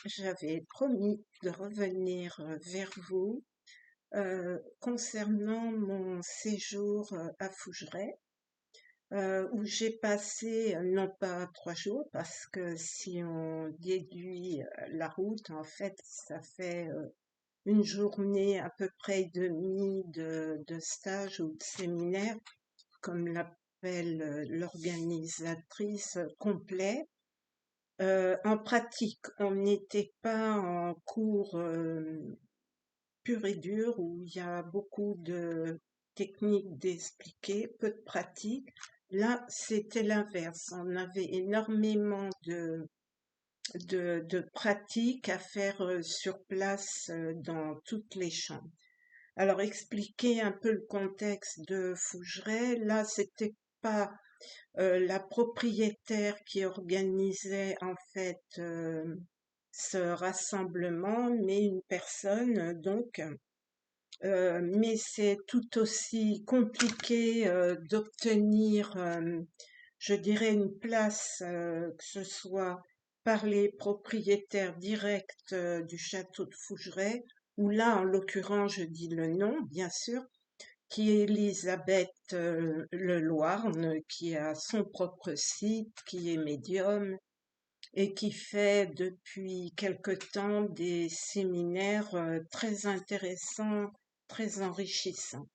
j'avais promis de revenir vers vous concernant mon séjour à Fougeray, où j'ai passé non pas 3 jours, parce que si on déduit la route, en fait, ça fait une journée à peu près et demie de stage ou de séminaire, comme l'appelle l'organisatrice, complet. En pratique, on n'était pas en cours pur et dur où il y a beaucoup de techniques d'expliquer, peu de pratique. Là, c'était l'inverse. On avait énormément de pratiques à faire sur place dans toutes les chambres. Alors, expliquer un peu le contexte de Fougeray. Là, c'était pas la propriétaire qui organisait en fait ce rassemblement, mais une personne donc. Mais c'est tout aussi compliqué d'obtenir, je dirais, une place, que ce soit par les propriétaires directs du château de Fougeray, ou là, en l'occurrence, je dis le nom, bien sûr, qui est Elisabeth Leloirne, qui a son propre site, qui est médium et qui fait depuis quelque temps des séminaires très intéressants, très enrichissants.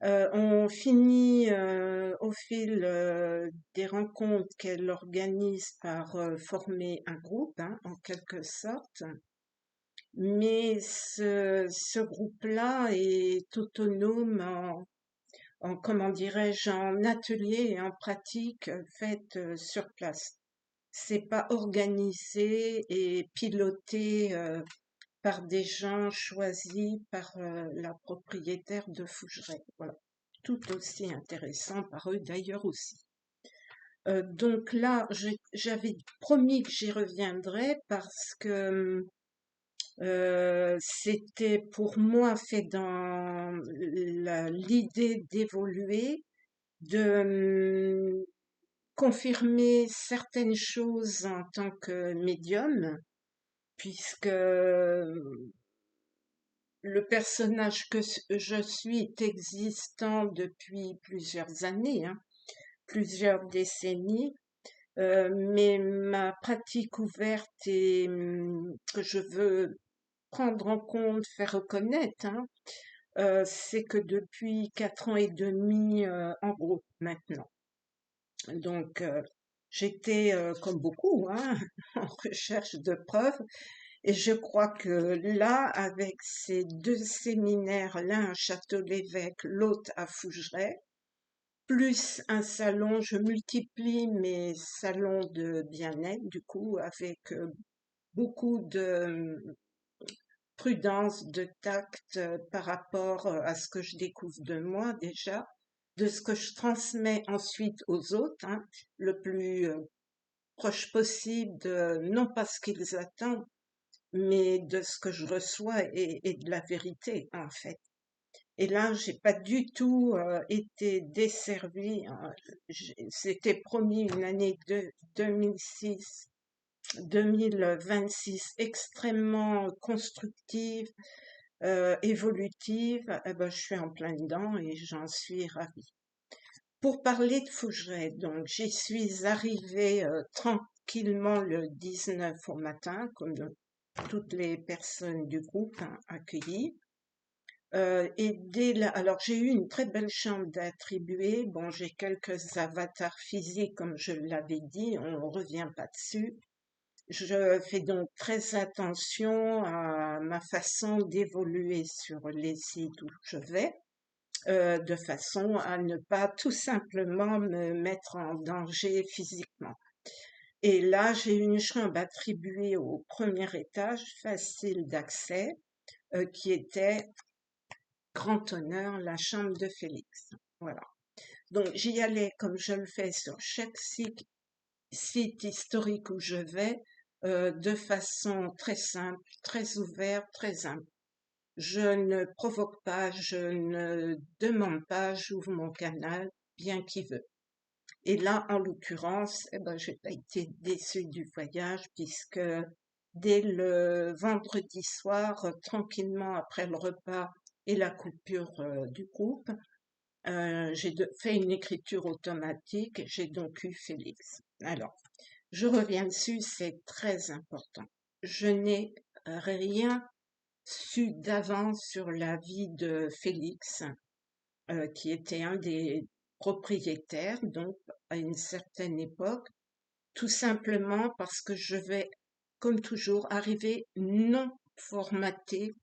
On finit au fil des rencontres qu'elle organise par former un groupe, hein, en quelque sorte. Mais ce groupe-là est autonome en comment dirais-je, en atelier et en pratique faite sur place. C'est pas organisé et piloté par des gens choisis par la propriétaire de Fougeray. Voilà. Tout aussi intéressant par eux d'ailleurs aussi. Donc là, j'avais promis que j'y reviendrais parce que c'était pour moi fait dans l'idée d'évoluer, de confirmer certaines choses en tant que médium, puisque le personnage que je suis est existant depuis plusieurs années, hein, plusieurs décennies, mais ma pratique ouverte et que je veux prendre en compte, faire reconnaître, hein, c'est que depuis 4 ans et demi en groupe maintenant. Donc j'étais comme beaucoup, hein, en recherche de preuves. Et je crois que là, avec ces 2 séminaires, l'un à Château-l'Évêque, l'autre à Fougeray, plus un salon, je multiplie mes salons de bien-être, du coup, avec beaucoup de prudence, de tact par rapport à ce que je découvre de moi déjà, de ce que je transmets ensuite aux autres, hein, le plus proche possible de non pas ce qu'ils attendent, mais de ce que je reçois et de la vérité en fait. Et là, j'ai pas du tout été desservie, hein. C'était promis une année de 2006, 2026 extrêmement constructive, évolutive. Eh ben, je suis en plein dedans et j'en suis ravie. Pour parler de Fougeray, donc j'y suis arrivée tranquillement le 19 au matin, comme toutes les personnes du groupe hein, accueillies. Et alors j'ai eu une très belle chambre d'attribuer. Bon, j'ai quelques avatars physiques, comme je l'avais dit, on revient pas dessus. Je fais donc très attention à ma façon d'évoluer sur les sites où je vais, de façon à ne pas tout simplement me mettre en danger physiquement. Et là, j'ai une chambre attribuée au premier étage, facile d'accès, qui était, grand honneur, la chambre de Félix. Voilà. Donc, j'y allais comme je le fais sur chaque site historique où je vais, de façon très simple, très ouverte, très humble. Je ne provoque pas, je ne demande pas, j'ouvre mon canal, bien qui veut. Et là, en l'occurrence, eh ben, j'ai pas été déçue du voyage puisque dès le vendredi soir, tranquillement après le repas et la coupure du groupe. Fait une écriture automatique, j'ai donc eu Félix. Alors, je reviens dessus, c'est très important. Je n'ai rien su d'avance sur la vie de Félix, qui était un des propriétaires, donc à une certaine époque, tout simplement parce que je vais, comme toujours, arriver non formatée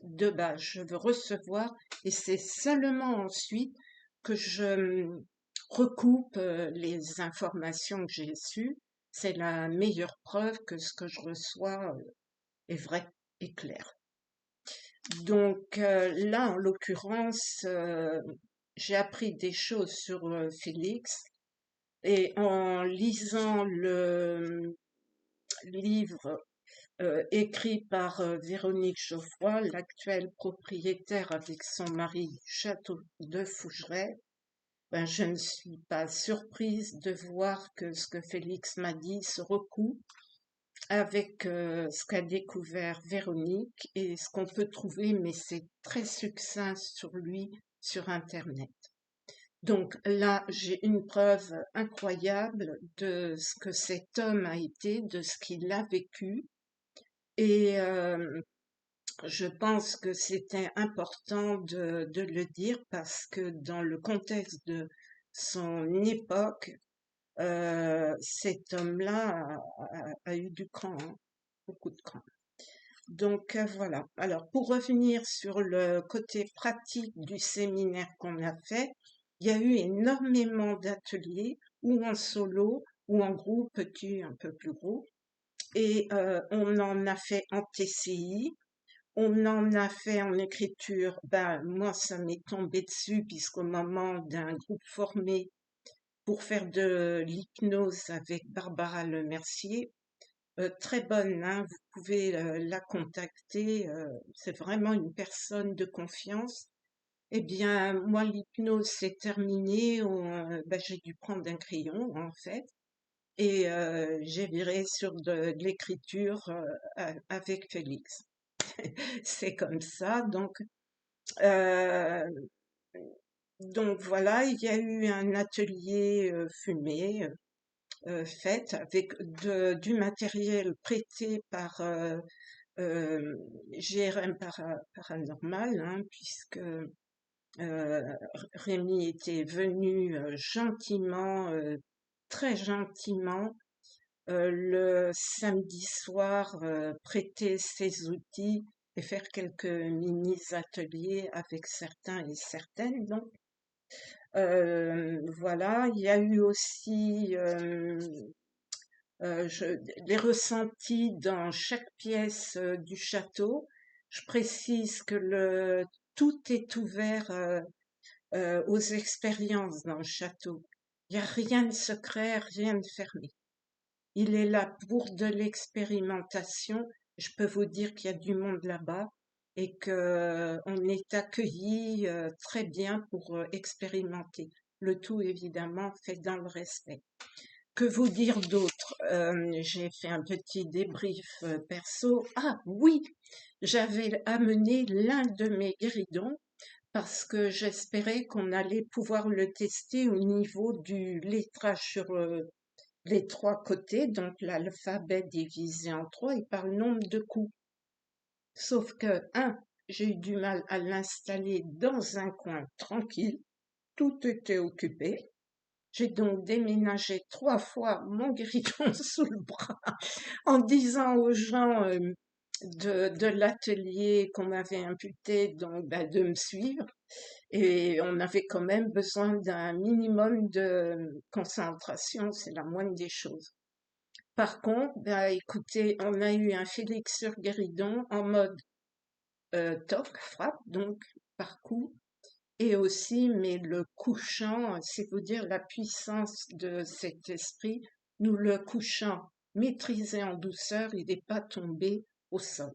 de base. Je veux recevoir et c'est seulement ensuite que je recoupe les informations que j'ai sues. C'est la meilleure preuve que ce que je reçois est vrai et clair. Donc là, en l'occurrence, j'ai appris des choses sur Félix et en lisant le livre écrit par Véronique Geoffroy, l'actuelle propriétaire avec son mari du château de Fougeray, ben, je ne suis pas surprise de voir que ce que Félix m'a dit se recoupe avec ce qu'a découvert Véronique et ce qu'on peut trouver, mais c'est très succinct sur lui sur Internet. Donc là, j'ai une preuve incroyable de ce que cet homme a été, de ce qu'il a vécu. Et je pense que c'était important de le dire parce que dans le contexte de son époque, cet homme-là a eu du cran, hein, beaucoup de cran. Donc voilà. Alors pour revenir sur le côté pratique du séminaire qu'on a fait, il y a eu énormément d'ateliers, ou en solo, ou en groupe petit, un peu plus gros. Et on en a fait en TCI, on en a fait en écriture. Ben moi, ça m'est tombé dessus puisqu'au moment d'un groupe formé pour faire de l'hypnose avec Barbara Lemercier, très bonne, hein, vous pouvez la contacter, c'est vraiment une personne de confiance. Eh bien, moi, l'hypnose s'est terminée, ben, j'ai dû prendre un crayon, en fait, et j'ai viré sur de l'écriture avec Félix. C'est comme ça, euh, donc voilà, il y a eu un atelier fumé fait avec du matériel prêté par GRM Paranormal, hein, puisque Rémi était venu gentiment, très gentiment, le samedi soir, prêter ses outils et faire quelques mini-ateliers avec certains et certaines. Donc, voilà, il y a eu aussi les ressentis dans chaque pièce du château. Je précise que tout est ouvert aux expériences dans le château. Il n'y a rien de secret, rien de fermé. Il est là pour de l'expérimentation. Je peux vous dire qu'il y a du monde là-bas et que on est accueilli très bien pour expérimenter. Le tout évidemment fait dans le respect. Que vous dire d'autre? J'ai fait un petit débrief perso. Ah oui, j'avais amené l'un de mes guéridons parce que j'espérais qu'on allait pouvoir le tester au niveau du lettrage sur les trois côtés, donc l'alphabet divisé en trois et par le nombre de coups. Sauf que, j'ai eu du mal à l'installer dans un coin tranquille, tout était occupé. J'ai donc déménagé 3 fois mon guéridon sous le bras en disant aux gens de l'atelier qu'on m'avait imputé donc, bah, de me suivre. Et on avait quand même besoin d'un minimum de concentration, c'est la moindre des choses. Par contre, bah, écoutez, on a eu un Félix sur guéridon en mode toc, frappe, donc par coup, et aussi, mais le couchant, c'est vous dire la puissance de cet esprit, nous le couchant maîtrisé en douceur, il n'est pas tombé au sol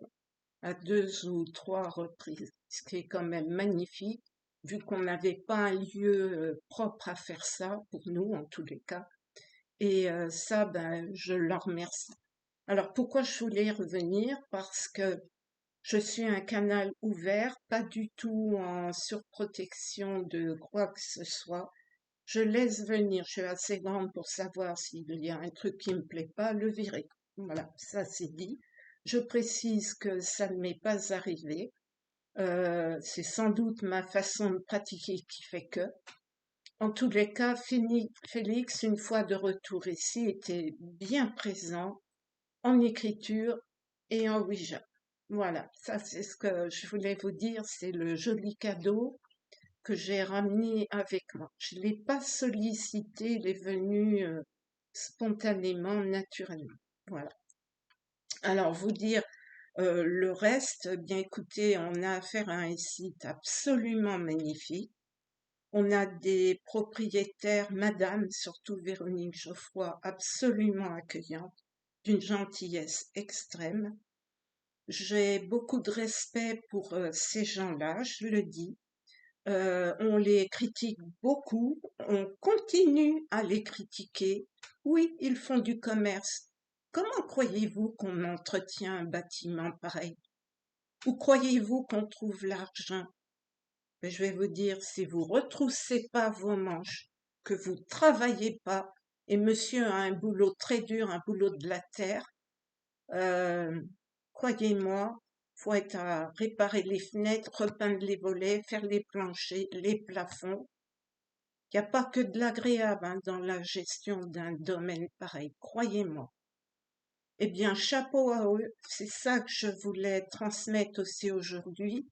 à 2 ou 3 reprises, ce qui est quand même magnifique, vu qu'on n'avait pas un lieu propre à faire ça, pour nous en tous les cas. Et ça, ben, je leur remercie. Alors pourquoi je voulais revenir? Parce que je suis un canal ouvert, pas du tout en surprotection de quoi que ce soit. Je laisse venir, je suis assez grande pour savoir s'il y a un truc qui me plaît pas, le virer. Voilà, ça c'est dit. Je précise que ça ne m'est pas arrivé. C'est sans doute ma façon de pratiquer qui fait que. En tous les cas, Félix, une fois de retour ici, était bien présent en écriture et en Ouija. Voilà, ça c'est ce que je voulais vous dire, c'est le joli cadeau que j'ai ramené avec moi. Je ne l'ai pas sollicité, il est venu spontanément, naturellement. Voilà. Alors, vous dire le reste, bien écoutez, on a affaire à un site absolument magnifique. On a des propriétaires, madame, surtout Véronique Geoffroy, absolument accueillantes, d'une gentillesse extrême. J'ai beaucoup de respect pour ces gens-là, je le dis. On les critique beaucoup, on continue à les critiquer. Oui, ils font du commerce. Comment croyez-vous qu'on entretient un bâtiment pareil? Où croyez-vous qu'on trouve l'argent? Mais je vais vous dire, si vous retroussez pas vos manches, que vous travaillez pas, et monsieur a un boulot très dur, un boulot de la terre, euh, croyez-moi, faut être à réparer les fenêtres, repeindre les volets, faire les planchers, les plafonds. Il n'y a pas que de l'agréable dans la gestion d'un domaine pareil, croyez-moi. Eh bien, chapeau à eux, c'est ça que je voulais transmettre aussi aujourd'hui.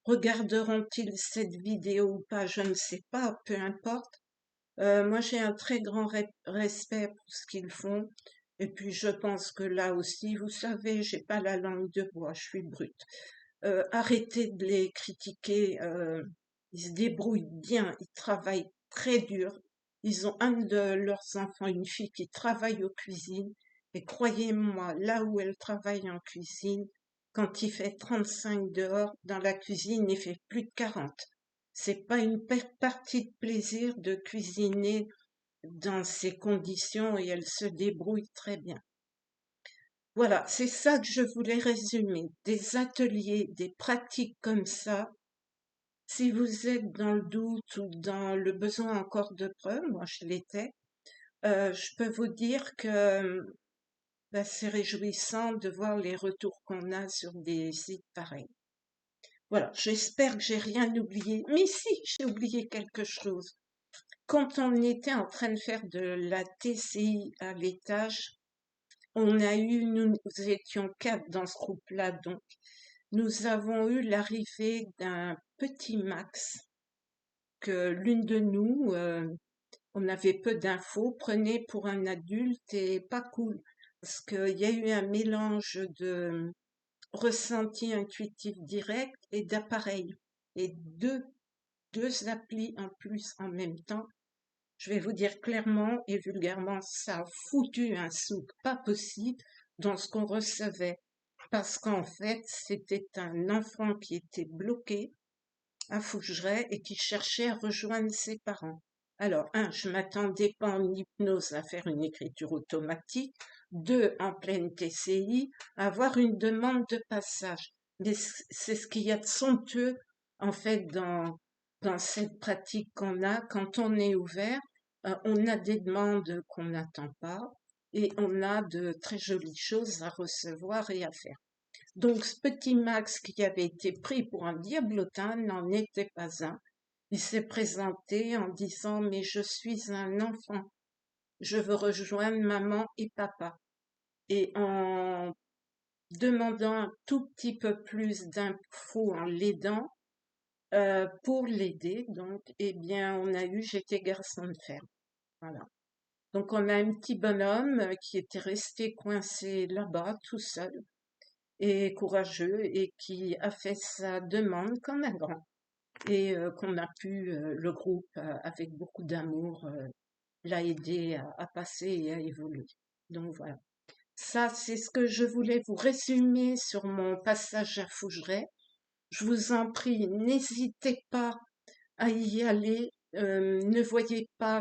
Regarderont-ils cette vidéo ou pas, je ne sais pas, peu importe. Moi, j'ai un très grand respect pour ce qu'ils font. Et puis, je pense que là aussi, vous savez, j'ai pas la langue de bois, je suis brute. Arrêtez de les critiquer. Ils se débrouillent bien, ils travaillent très dur. Ils ont un de leurs enfants, une fille qui travaille aux cuisines. Et croyez-moi, là où elle travaille en cuisine, quand il fait 35 dehors, dans la cuisine, il fait plus de 40. C'est pas une partie de plaisir de cuisiner dans ces conditions et elle se débrouille très bien. Voilà, c'est ça que je voulais résumer. Des ateliers, des pratiques comme ça. Si vous êtes dans le doute ou dans le besoin encore de preuves, moi je l'étais, je peux vous dire que c'est réjouissant de voir les retours qu'on a sur des sites pareils. Voilà, j'espère que j'ai rien oublié. Mais si, j'ai oublié quelque chose. Quand on était en train de faire de la TCI à l'étage, nous étions 4 dans ce groupe-là, donc nous avons eu l'arrivée d'un petit Max que l'une de nous, on avait peu d'infos, prenait pour un adulte et pas cool, parce qu'il y a eu un mélange de ressenti intuitif direct et d'appareil, et deux applis en plus en même temps. Je vais vous dire clairement et vulgairement, ça a foutu un souk pas possible dans ce qu'on recevait. Parce qu'en fait, c'était un enfant qui était bloqué à Fougeray et qui cherchait à rejoindre ses parents. Alors, un, je m'attendais pas en hypnose à faire une écriture automatique. Deux, en pleine TCI, à avoir une demande de passage. Mais c'est ce qu'il y a de somptueux, en fait, dans cette pratique qu'on a. Quand on est ouvert, on a des demandes qu'on n'attend pas et on a de très jolies choses à recevoir et à faire. Donc, ce petit Max qui avait été pris pour un diablotin n'en était pas un. Il s'est présenté en disant: mais je suis un enfant, je veux rejoindre maman et papa. Et en demandant un tout petit peu plus d'infos en l'aidant, pour l'aider, donc, eh bien, on a eu J'étais garçon de fer. Voilà. Donc, on a un petit bonhomme qui était resté coincé là-bas, tout seul et courageux, et qui a fait sa demande comme un grand. Et qu'on a pu, le groupe, avec beaucoup d'amour, l'a aidé à passer et à évoluer. Donc voilà. Ça, c'est ce que je voulais vous résumer sur mon passage à Fougeray. Je vous en prie, n'hésitez pas à y aller. Ne voyez pas,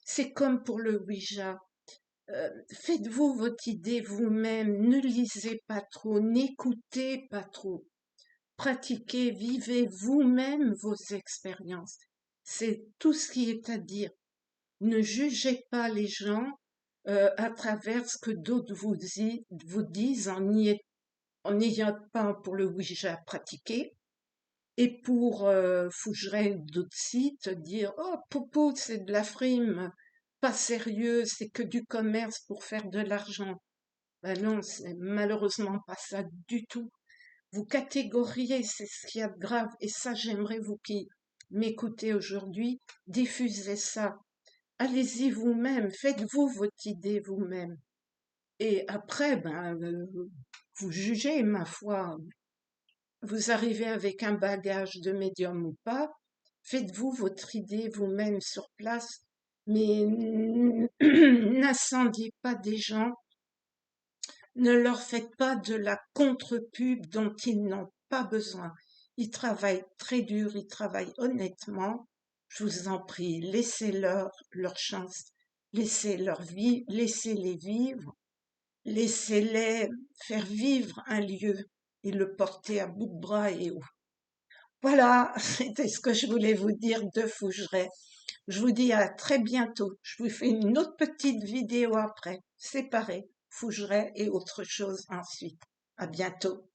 c'est comme pour le Ouija. Faites-vous votre idée vous-même, ne lisez pas trop, n'écoutez pas trop. Pratiquez, vivez vous-même vos expériences. C'est tout ce qui est à dire. Ne jugez pas les gens à travers ce que d'autres vous disent en n'ayant pas pour le Ouija pratiquer. Et pour Fougeray ou d'autres sites, dire «Oh, Popo, c'est de la frime, pas sérieux, c'est que du commerce pour faire de l'argent». Ben non, c'est malheureusement pas ça du tout. Vous catégoriez, c'est ce qu'il y a de grave. Et ça, j'aimerais vous qui m'écoutez aujourd'hui, diffusez ça. Allez-y vous-même, faites-vous votre idée vous-même. Et après, vous jugez, ma foi. Vous arrivez avec un bagage de médium ou pas, faites-vous votre idée vous-même sur place, mais n'incendiez pas des gens, ne leur faites pas de la contre-pub dont ils n'ont pas besoin. Ils travaillent très dur, ils travaillent honnêtement. Je vous en prie, laissez-leur leur chance, laissez leur vie, laissez-les vivre, laissez-les faire vivre un lieu et le porter à bout de bras et haut. Voilà, c'était ce que je voulais vous dire de Fougeray. Je vous dis à très bientôt. Je vous fais une autre petite vidéo après, séparée, Fougeray et autre chose ensuite. À bientôt.